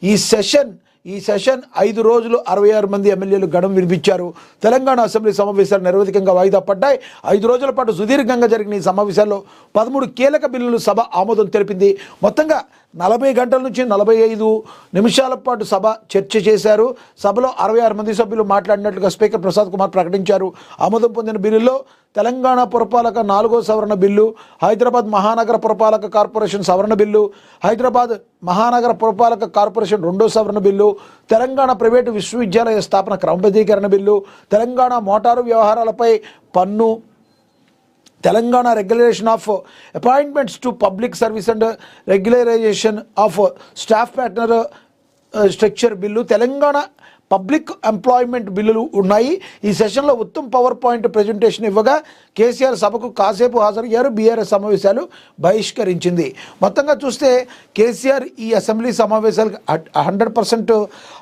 ఈ సెషన్ 5 రోజులు 66 మంది ఎమ్మెల్యేలు గడం వినిపించారు. తెలంగాణ అసెంబ్లీ సమావేశాలు నిరవధికంగా వాయిదా పడ్డాయి. 5 రోజుల పాటు సుదీర్ఘంగా జరిగిన ఈ సమావేశాల్లో 13 కీలక బిల్లులు సభ ఆమోదం తెలిపింది. మొత్తంగా 40 గంటల నుంచి 45 నిమిషాల పాటు సభ చర్చ చేశారు. సభలో 66 మంది సభ్యులు మాట్లాడినట్లుగా స్పీకర్ ప్రసాద్ కుమార్ ప్రకటించారు. ఆమోదం పొందిన బిల్లుల్లో తెలంగాణ పురపాలక 4వ సవరణ బిల్లు, హైదరాబాద్ మహానగర పురపాలక కార్పొరేషన్ సవరణ బిల్లు, హైదరాబాద్ మహానగర పురపాలక కార్పొరేషన్ 2వ సవరణ బిల్లు, తెలంగాణ ప్రైవేటు విశ్వవిద్యాలయ స్థాపన క్రమబద్ధీకరణ బిల్లు, తెలంగాణ మోటారు వ్యవహారాలపై పన్ను, Telangana regulation of appointments to public service and regularisation of staff pattern structure bill, Telangana public employment బిల్లులు ఉన్నాయి. ఈ సెషన్లో ఉత్తమ్ పవర్ పాయింట్ ప్రజెంటేషన్ ఇవ్వగా కేసీఆర్ సభకు కాసేపు హాజరయ్యారు. బీఆర్ఎస్ సమావేశాలు బహిష్కరించింది. మొత్తంగా చూస్తే కేసీఆర్ ఈ అసెంబ్లీ సమావేశాలకు 100%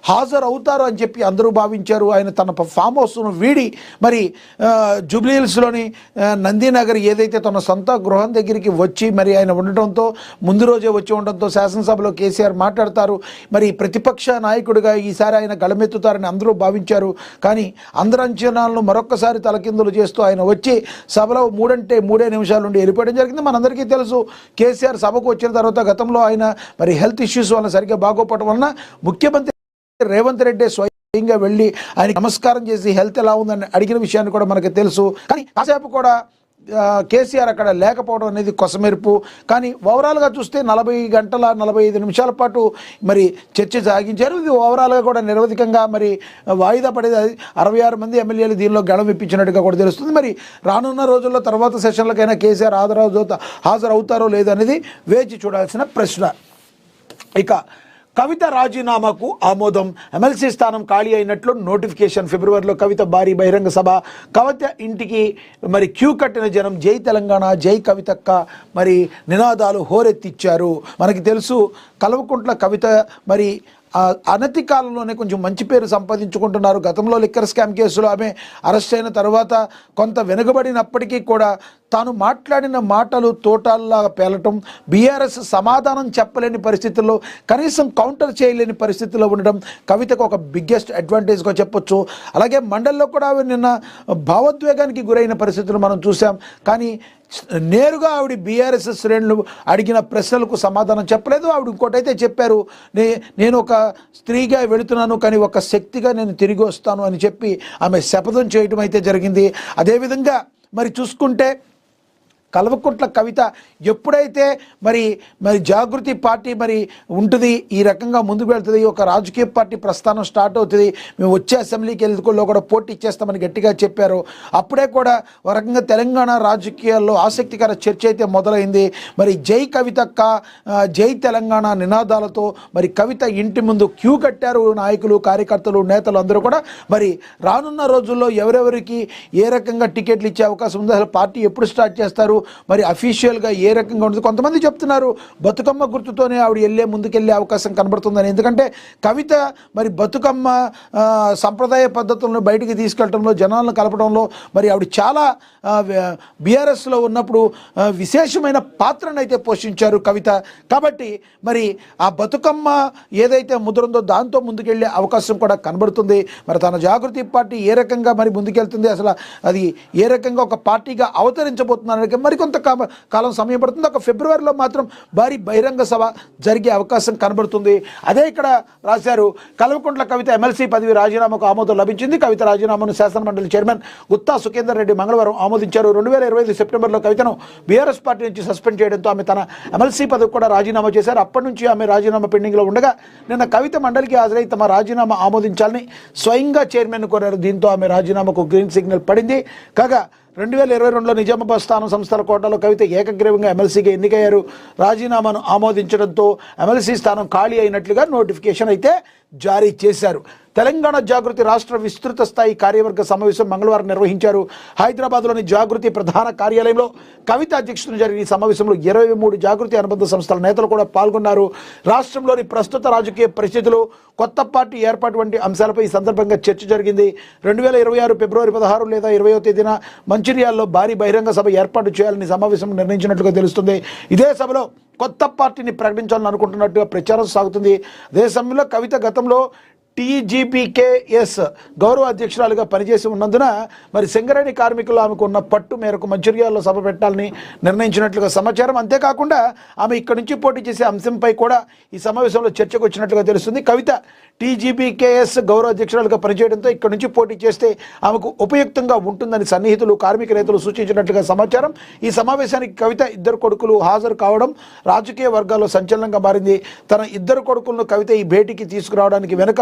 హాజరవుతారు అని చెప్పి అందరూ భావించారు. ఆయన తన ఫామ్ హౌస్ను వీడి మరి జూబ్లీ హిల్స్లోని నందీనగర్ ఏదైతే తన సొంత గృహం దగ్గరికి వచ్చి మరి ఆయన ఉండటంతో ముందు రోజే వచ్చి ఉండటంతో శాసనసభలో కేసీఆర్ మాట్లాడతారు. మరి ప్రతిపక్ష నాయకుడిగా ఈసారి ఆయన గళమెత్తుతారని అందరూ భావించారు. కానీ అందరి అంచనాలను మరొక్కసారి తలకిందులు చేస్తూ ఆయన వచ్చి సభలో 3 అంటే 3 నిమిషాల నుండి వెళ్ళిపోవడం జరిగింది. మనందరికీ తెలుసు కేసీఆర్ సభకు వచ్చిన తర్వాత గతంలో ఆయన మరి హెల్త్ ఇష్యూస్ వల్ల సరిగ్గా బాగోపడటం వలన ముఖ్యమంత్రి రేవంత్ రెడ్డి స్వయంగా వెళ్ళి ఆయన నమస్కారం చేసి హెల్త్ ఎలా ఉందని అడిగిన విషయాన్ని కూడా మనకు తెలుసు. కానీ కాసేపు కూడా కేసీఆర్ అక్కడ లేకపోవడం అనేది కొసమెరుపు. కానీ ఓవరాల్గా చూస్తే 40 గంటల 45 నిమిషాల పాటు మరి చర్చ సాగించారు. ఇది ఓవరాల్గా కూడా నిరవధికంగా మరి వాయిదా పడేది. 66 మంది ఎమ్మెల్యేలు దీనిలో గళం ఇప్పించినట్టుగా కూడా తెలుస్తుంది. మరి రానున్న రోజుల్లో తర్వాత సెషన్లకైనా కేసీఆర్ హాజరవుతారో లేదో అనేది వేచి చూడాల్సిన ప్రశ్న. ఇక కవిత రాజీనామాకు ఆమోదం. ఎమ్మెల్సీ స్థానం ఖాళీ అయినట్లు నోటిఫికేషన్. ఫిబ్రవరిలో కవిత భారీ బహిరంగ సభ. కవిత ఇంటికి మరి క్యూ కట్టిన జనం జై తెలంగాణ జై కవితక్క మరి నినాదాలు హోరెత్తిచ్చారు. మనకి తెలుసు కల్వకుంట్ల కవిత మరి అనతి కాలంలోనే కొంచెం మంచి పేరు సంపాదించుకుంటున్నారు. గతంలో లిక్కర్ స్కామ్ కేసులో ఆమె అరెస్ట్ అయిన తర్వాత కొంత వెనుకబడినప్పటికీ కూడా తాను మాట్లాడిన మాటలు తోటాల్లాగా పేలటం, బీఆర్ఎస్ సమాధానం చెప్పలేని పరిస్థితుల్లో కనీసం కౌంటర్ చేయలేని పరిస్థితుల్లో ఉండడం కవితకు ఒక బిగ్గెస్ట్ అడ్వాంటేజ్గా చెప్పొచ్చు. అలాగే మండలిలో కూడా నిన్న భావోద్వేగానికి గురైన పరిస్థితులు మనం చూసాం. కానీ నేరుగా ఆవిడ బీఆర్ఎస్ శ్రేణులు అడిగిన ప్రశ్నలకు సమాధానం చెప్పలేదు. ఆవిడ ఇంకోటైతే చెప్పారు, నేను ఒక స్త్రీగా వెళుతున్నాను కానీ ఒక శక్తిగా నేను తిరిగి వస్తాను అని చెప్పి ఆమె శపథం చేయడం అయితే జరిగింది. అదేవిధంగా మరి చూసుకుంటే కల్వకుంట్ల కవిత ఎప్పుడైతే మరి జాగృతి పార్టీ మరి ఉంటుంది, ఈ రకంగా ముందుకు వెళ్తుంది, ఒక రాజకీయ పార్టీ ప్రస్థానం స్టార్ట్ అవుతుంది, మేము వచ్చే అసెంబ్లీకి ఎన్నికల్లో కూడా పోటీ ఇచ్చేస్తామని గట్టిగా చెప్పారు. అప్పుడే కూడా ఒక రకంగా తెలంగాణ రాజకీయాల్లో ఆసక్తికర చర్చ అయితే మొదలైంది. మరి జై కవితక్క జై తెలంగాణ నినాదాలతో మరి కవిత ఇంటి ముందు క్యూ కట్టారు నాయకులు, కార్యకర్తలు, నేతలు అందరూ కూడా. మరి రానున్న రోజుల్లో ఎవరెవరికి ఏ రకంగా టికెట్లు ఇచ్చే అవకాశం ఉందో, అసలు పార్టీ ఎప్పుడు స్టార్ట్ చేస్తారు, మరి అఫీషియల్గా ఏ రకంగా ఉంటుంది. కొంతమంది చెప్తున్నారు బతుకమ్మ గుర్తుతోనే ఆవిడ ముందుకెళ్ళే అవకాశం కనబడుతుందని. ఎందుకంటే కవిత మరి బతుకమ్మ సంప్రదాయ పద్ధతులను బయటికి తీసుకెళ్లడంలో, జనాలను కలపడంలో మరి ఆవిడ చాలా బీఆర్ఎస్లో ఉన్నప్పుడు విశేషమైన పాత్రను అయితే పోషించారు కవిత. కాబట్టి మరి ఆ బతుకమ్మ ఏదైతే ముద్రందో దాంతో ముందుకెళ్ళే అవకాశం కూడా కనబడుతుంది. మరి తన జాగృతి పార్టీ ఏ రకంగా మరి ముందుకెళ్తుంది, అసలు అది ఏ రకంగా ఒక పార్టీగా అవతరించబోతుందని మరికొంత కాలం సమయం పడుతుంది. ఒక ఫిబ్రవరిలో మాత్రం భారీ బహిరంగ సభ జరిగే అవకాశం కనబడుతుంది. అదే ఇక్కడ రాశారు, కల్వకుంట్ల కవిత ఎమ్మెల్సీ పదవి రాజీనామాకు ఆమోదం లభించింది. కవిత రాజీనామాను శాసనమండలి చైర్మన్ గుత్తా సుఖేందర్ రెడ్డి మంగళవారం ఆమోదించారు. 2025 సెప్టెంబర్లో కవితను బీఆర్ఎస్ పార్టీ నుంచి సస్పెండ్ చేయడంతో ఆమె తన ఎమ్మెల్సీ పదవి కూడా రాజీనామా చేశారు. అప్పటి నుంచి ఆమె రాజీనామా పెండింగ్లో ఉండగా నిన్న కవిత మండలికి హాజరై తమ రాజీనామా ఆమోదించాలని స్వయంగా చైర్మన్ కోరారు. దీంతో ఆమె రాజీనామాకు గ్రీన్ సిగ్నల్ పడింది. కాగా 2022లో నిజామాబాద్ స్థానం సంస్థల కోటాలో కవిత ఏకగ్రీవంగా ఎమ్మెల్సీగా ఎన్నికయ్యారు. రాజీనామాను ఆమోదించడంతో ఎమ్మెల్సీ స్థానం ఖాళీ అయినట్లుగా నోటిఫికేషన్ అయితే జారీ చేశారు. తెలంగాణ జాగృతి రాష్ట్ర విస్తృత స్థాయి కార్యవర్గ సమావేశం మంగళవారం నిర్వహించారు. హైదరాబాద్లోని జాగృతి ప్రధాన కార్యాలయంలో కవిత అధ్యక్షతన జరిగిన ఈ సమావేశంలో 23 జాగృతి అనుబంధ సంస్థల నేతలు కూడా పాల్గొన్నారు. రాష్ట్రంలోని ప్రస్తుత రాజకీయ పరిస్థితులు, కొత్త పార్టీ ఏర్పాటు వంటి అంశాలపై ఈ సందర్భంగా చర్చ జరిగింది. 2026 ఫిబ్రవరి 16 లేదా 20వ తేదీన మంచిర్యాలలో భారీ బహిరంగ సభ ఏర్పాటు చేయాలని సమావేశం నిర్ణయించినట్లుగా తెలుస్తుంది. ఇదే సభలో కొత్త పార్టీని ప్రకటించాలని అనుకుంటున్నట్టుగా ప్రచారం సాగుతుంది. అదే సమయంలో కవిత గతంలో టీజీపీకేఎస్ గౌరవ అధ్యక్షురాలుగా పనిచేసి ఉన్నందున మరి సింగరేణి కార్మికులు ఆమెకు ఉన్న పట్టు మేరకు మంచిర్యాలలో సభ పెట్టాలని నిర్ణయించినట్లుగా సమాచారం. అంతేకాకుండా ఆమె ఇక్కడి నుంచి పోటీ చేసే అంశంపై కూడా ఈ సమావేశంలో చర్చకు వచ్చినట్లుగా తెలుస్తుంది. కవిత టీజీపీకేఎస్ గౌరవ అధ్యక్షురాలుగా పనిచేయడంతో ఇక్కడి నుంచి పోటీ చేస్తే ఆమెకు ఉపయుక్తంగా ఉంటుందని సన్నిహితులు, కార్మిక నేతలు సూచించినట్లుగా సమాచారం. ఈ సమావేశానికి కవిత ఇద్దరు కొడుకులు హాజరు కావడం రాజకీయ వర్గాల్లో సంచలనంగా మారింది. తన ఇద్దరు కొడుకులను కవిత ఈ భేటీకి తీసుకురావడానికి వెనుక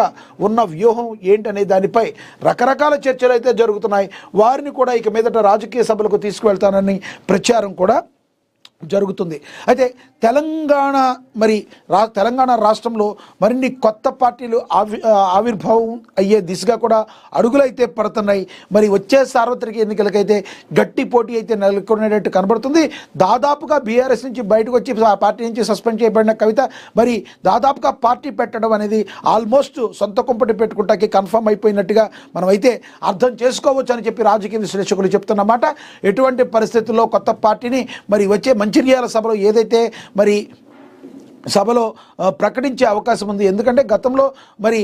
ఉన్న వ్యూహం ఏంటనే దానిపై రకరకాల చర్చలు అయితే జరుగుతున్నాయి. వారిని కూడా ఇక మీదట రాజకీయ సభలకు తీసుకువెళ్తానని ప్రచారం కూడా జరుగుతుంది. అయితే తెలంగాణ రాష్ట్రంలో మరిన్ని కొత్త పార్టీలు ఆవిర్భావం అయ్యే దిశగా కూడా అడుగులైతే పడుతున్నాయి. మరి వచ్చే సార్వత్రిక ఎన్నికలకైతే గట్టి పోటీ అయితే నెలకొనేటట్టు కనబడుతుంది. దాదాపుగా బీఆర్ఎస్ నుంచి బయటకు వచ్చి ఆ పార్టీ నుంచి సస్పెండ్ చేయబడిన కవిత మరి దాదాపుగా పార్టీ పెట్టడం అనేది ఆల్మోస్ట్ సొంత కుంపటి పెట్టుకుంటాకి కన్ఫర్మ్ అయిపోయినట్టుగా మనం అయితే అర్థం చేసుకోవచ్చు అని చెప్పి రాజకీయ విశ్లేషకులు చెప్తున్నమాట. ఎటువంటి పరిస్థితుల్లో కొత్త పార్టీని మరి వచ్చే మంచిర్యాల సభలో ఏదైతే మరి సభలో ప్రకటించే అవకాశం ఉంది. ఎందుకంటే గతంలో మరి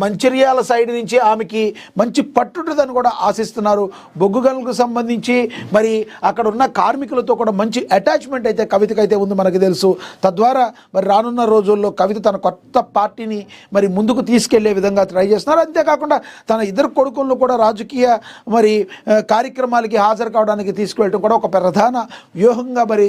మంచిర్యాల సైడ్ నుంచి ఆమెకి మంచి పట్టుదని కూడా ఆశిస్తున్నారు. బొగ్గు గనులకు సంబంధించి మరి అక్కడ ఉన్న కార్మికులతో కూడా మంచి అటాచ్మెంట్ అయితే కవితకైతే ఉంది, మనకు తెలుసు. తద్వారా మరి రానున్న రోజుల్లో కవిత తన కొత్త పార్టీని మరి ముందుకు తీసుకెళ్లే విధంగా ట్రై చేస్తున్నారు. అంతేకాకుండా తన ఇద్దరు కొడుకులను కూడా రాజకీయ మరి కార్యక్రమాలకి హాజరు కావడానికి తీసుకువెళ్ళడం కూడా ఒక ప్రధాన వ్యూహంగా మరి